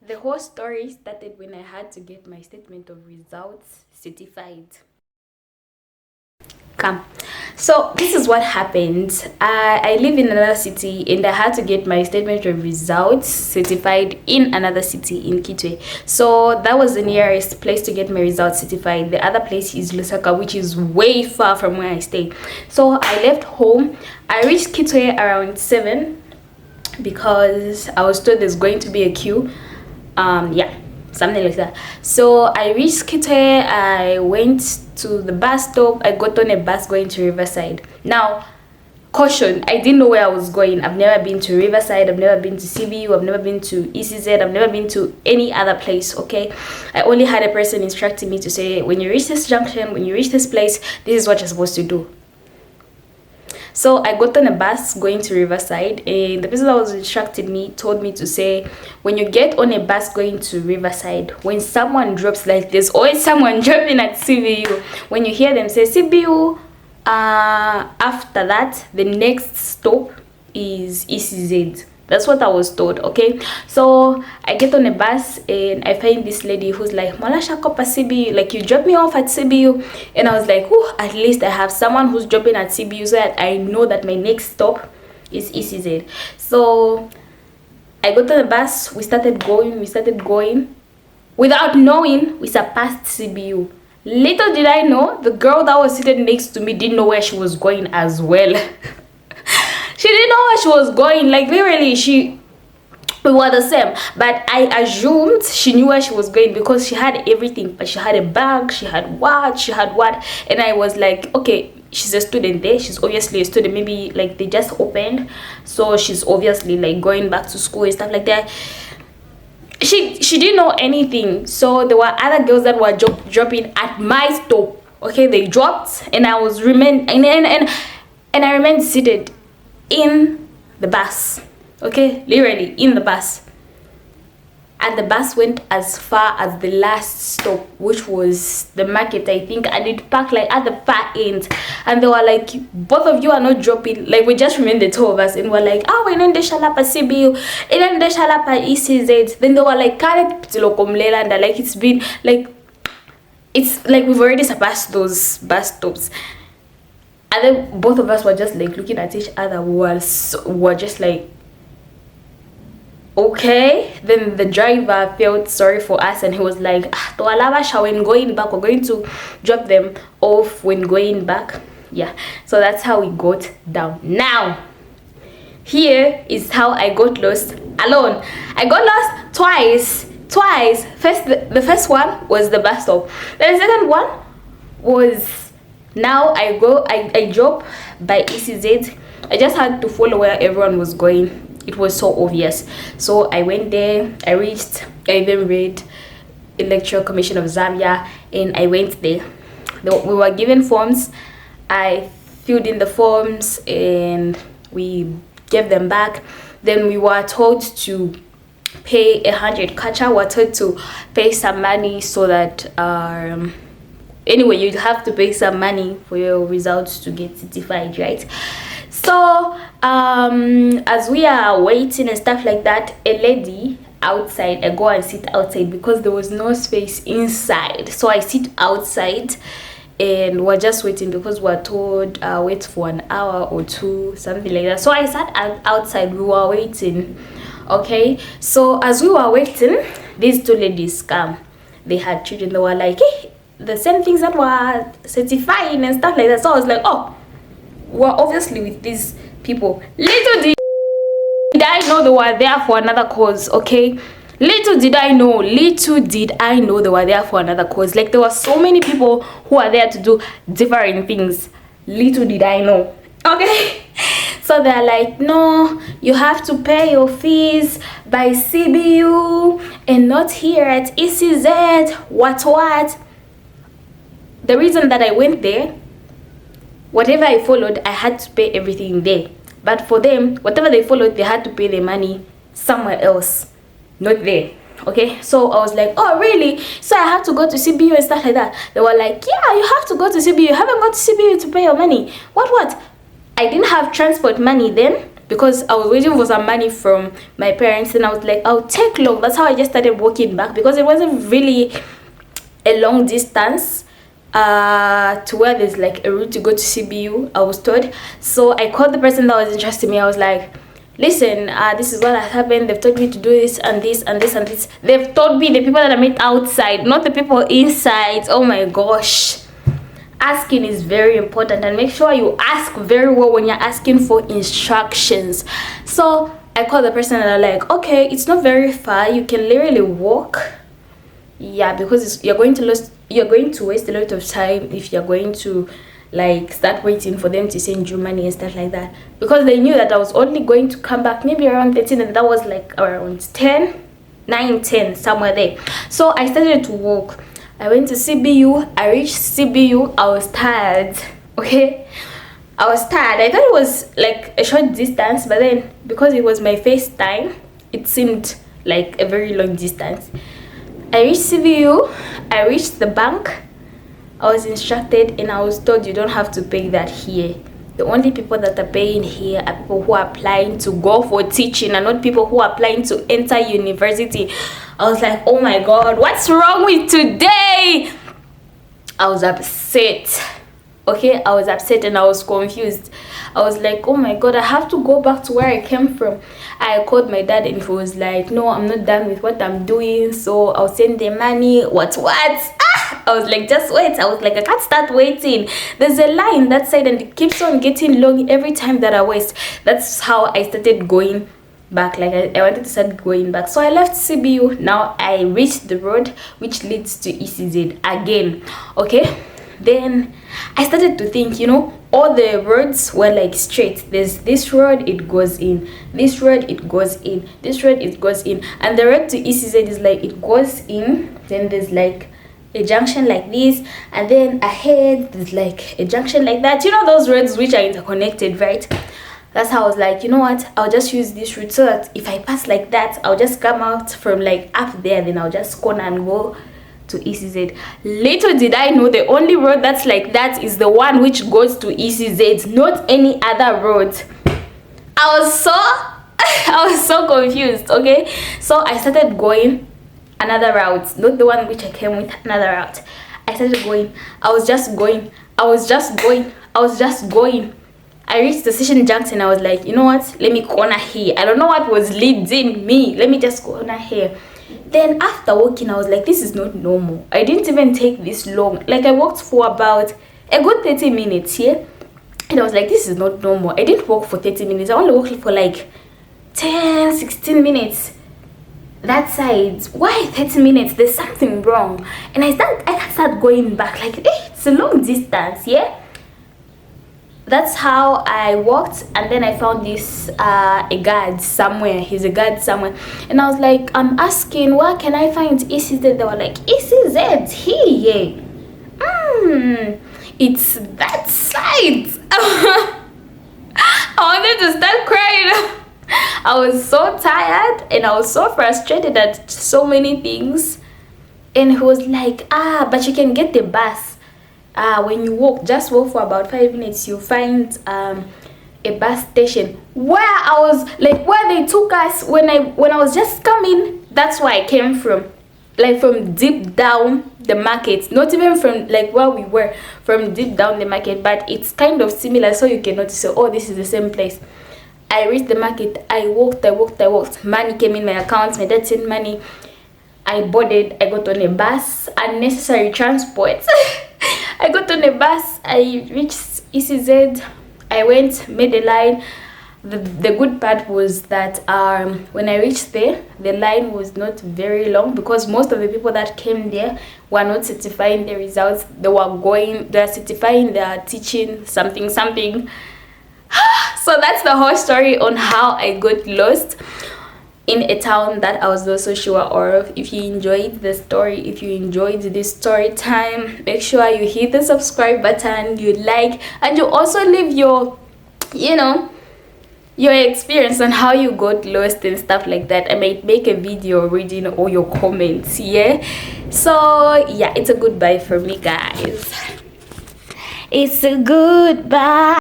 The whole story started when I had to get my statement of results certified. Come. So this is what happened. I live in another city and I had to get my statement of results certified in another city in Kitwe. So that was the nearest place to get my results certified. The other place is Lusaka, which is way far from where I stay. So I left home. I reached Kitwe around 7 because I was told there's going to be a queue. Yeah, something like that. So I reached Kitwe. I went to the bus stop. I got on a bus going to Riverside. Now, caution, I didn't know where I was going. I've never been to Riverside, I've never been to CBU, I've never been to ECZ, I've never been to any other place. Okay, I only had a person instructing me to say, when you reach this junction, when you reach this place, this is what you're supposed to do. So I got on a bus going to Riverside, and the person that was instructing me told me to say, when you get on a bus going to Riverside, when someone drops, like there's always someone dropping at CBU, when you hear them say CBU, after that the next stop is ECZ. That's what I was told. Okay, so I get on a bus and I find this lady who's like, Molasha Kopa CBU, like, you drop me off at CBU. And I was like, oh, at least I have someone who's dropping at CBU so that I know that my next stop is ECZ. So I got on the bus, we started going. Without knowing, we surpassed CBU. Little did I know, the girl that was seated next to me didn't know where she was going as well. She didn't know where she was going. Like, literally, we were the same. But I assumed she knew where she was going because she had everything. But she had a bag, she had what. And I was like, okay, she's a student there. She's obviously a student. Maybe, like, they just opened. So she's obviously, like, going back to school and stuff like that. She didn't know anything. So there were other girls that were dropping at my stop. Okay, they dropped. And I was and I remained seated in the bus. Okay, literally in the bus. And the bus went as far as the last stop, which was the market, I think, and it parked like at the far end. And they were like, both of you are not dropping. Like, we just remained the two of us, and we're like, oh, we're in the Shalapa CBU, and then the Shalapa ECZ. Then they were like, and like, it's been like, it's like we've already surpassed those bus stops. And then both of us were just like looking at each other. Were just like, okay. Then the driver felt sorry for us and he was like, when going back, we're going to drop them off when going back. Yeah, so that's how we got down. Now, here is how I got lost alone. I got lost twice. The first one was the bus stop. The second one was, now I drove by ECZ. I just had to follow where everyone was going. It was so obvious. So I went there. I even read Electoral Commission of Zambia, and I went there. We were given forms. I filled in the forms and we gave them back. Then we were told to pay 100 kwacha. We were told to pay some money so that anyway, you'd have to pay some money for your results to get certified, right? So as we are waiting and stuff like that, a lady outside, I go and sit outside because there was no space inside. So I sit outside and we're just waiting because we're told wait for an hour or two, something like that. So I sat outside, we were waiting. Okay, so as we were waiting, these two ladies come. They had children. They were like, hey, the same things that were certifying and stuff like that. So I was like, oh, we're obviously with these people. Little did I know they were there for another cause. Okay, little did I know they were there for another cause. Like, there were so many people who are there to do different things. Little did I know. Okay, so they're like, no, you have to pay your fees by CBU and not here at ECZ. What? The reason that I went there, whatever I followed, I had to pay everything there. But for them, whatever they followed, they had to pay their money somewhere else, not there. Okay, so I was like, oh, really? So I have to go to CBU and stuff like that. They were like, yeah, you have to go to CBU. You haven't got to CBU to pay your money. What? I didn't have transport money then. because I was waiting for some money from my parents, and I was like, I'll take long. That's how I just started walking back, because it wasn't really a long distance to where there's like a route to go to CBU, I was told. So I called the person that was interested in me. I was like, listen, this is what has happened. They've told me to do this and this and this and this. They've told me, the people that I met outside, not the people inside. Oh my gosh. Asking is very important, and make sure you ask very well when you're asking for instructions. So I called the person and I'm like, okay, it's not very far, you can literally walk. Yeah, because you're going to waste a lot of time if you're going to like start waiting for them to send you money and stuff like that, because they knew that I was only going to come back maybe around 13, and that was like around 9, 10, somewhere there. So I started to walk. I went to CBU. I reached CBU. I was tired. Okay, I was tired. I thought it was like a short distance, but then because it was my first time, it seemed like a very long distance. I reached CBU. I reached the bank. I was instructed and I was told you don't have to pay that here. The only people that are paying here are people who are applying to go for teaching, and not people who are applying to enter university. I was like, oh my god, what's wrong with today? I was upset. Okay, I was upset and I was confused. I was like, oh my god, I have to go back to where I came from. I called my dad and he was like, no, I'm not done with what I'm doing, so I'll send the money. What? I was like, just wait. I was like, I can't start waiting. There's a line that side and it keeps on getting long every time that I wait. That's how I started going back. Like I wanted to start going back. So I left CBU. Now I reached the road which leads to ECZ again. Okay, then I started to think, you know, all the roads were like straight. There's this road, it goes in, this road, it goes in, this road, it goes in, and the road to ECZ is like it goes in, then there's like a junction like this, and then ahead there's like a junction like that. You know, those roads which are interconnected, right? That's how I was like, you know what, I'll just use this route, so that if I pass like that, I'll just come out from like up there, then I'll just corner and go to ECZ. Little did I know the only road that's like that is the one which goes to ECZ, not any other road. I was so confused. Okay, so I started going another route, not the one which I came with, another route. I started going. I was just going. I reached the station junction. I was like, you know what, let me corner here. I don't know what was leading me, let me just corner here. Then after walking, I was like, this is not normal. I didn't even take this long. Like I walked for about a good 30 minutes here, and I was like, this is not normal. I didn't walk for 30 minutes. I only walked for like 10-16 minutes that side. Why 30 minutes? There's something wrong. And I can't start going back. Like, it's a long distance. Yeah, that's how I walked. And then I found this a guard somewhere. He's a guard somewhere, and I was like, I'm asking, where can I find ECZ? They were like, ECZ here. It's that side. I wanted to start crying. I was so tired and I was so frustrated at so many things. And he was like, but you can get the bus. When you walk, just walk for about 5 minutes, you find a bus station. Where I was like, where they took us when I was just coming, that's where I came from. Like from deep down the market, not even from like where we were, from deep down the market, but it's kind of similar, so you can notice, oh, this is the same place. I reached the market. I walked. Money came in my account. My dad sent money. I boarded. I got on a bus. Unnecessary transport. I got on a bus. I reached ECZ. I went, made a line. The good part was that when I reached there, the line was not very long, because most of the people that came there were not certifying their results. They were certifying their teaching something. So that's the whole story on how I got lost in a town that I was not so sure of. If you enjoyed the story, if you enjoyed this story time, make sure you hit the subscribe button, you like, and you also leave your experience on how you got lost and stuff like that. I might make a video reading all your comments. Yeah, so yeah, it's a goodbye for me, guys. It's a goodbye.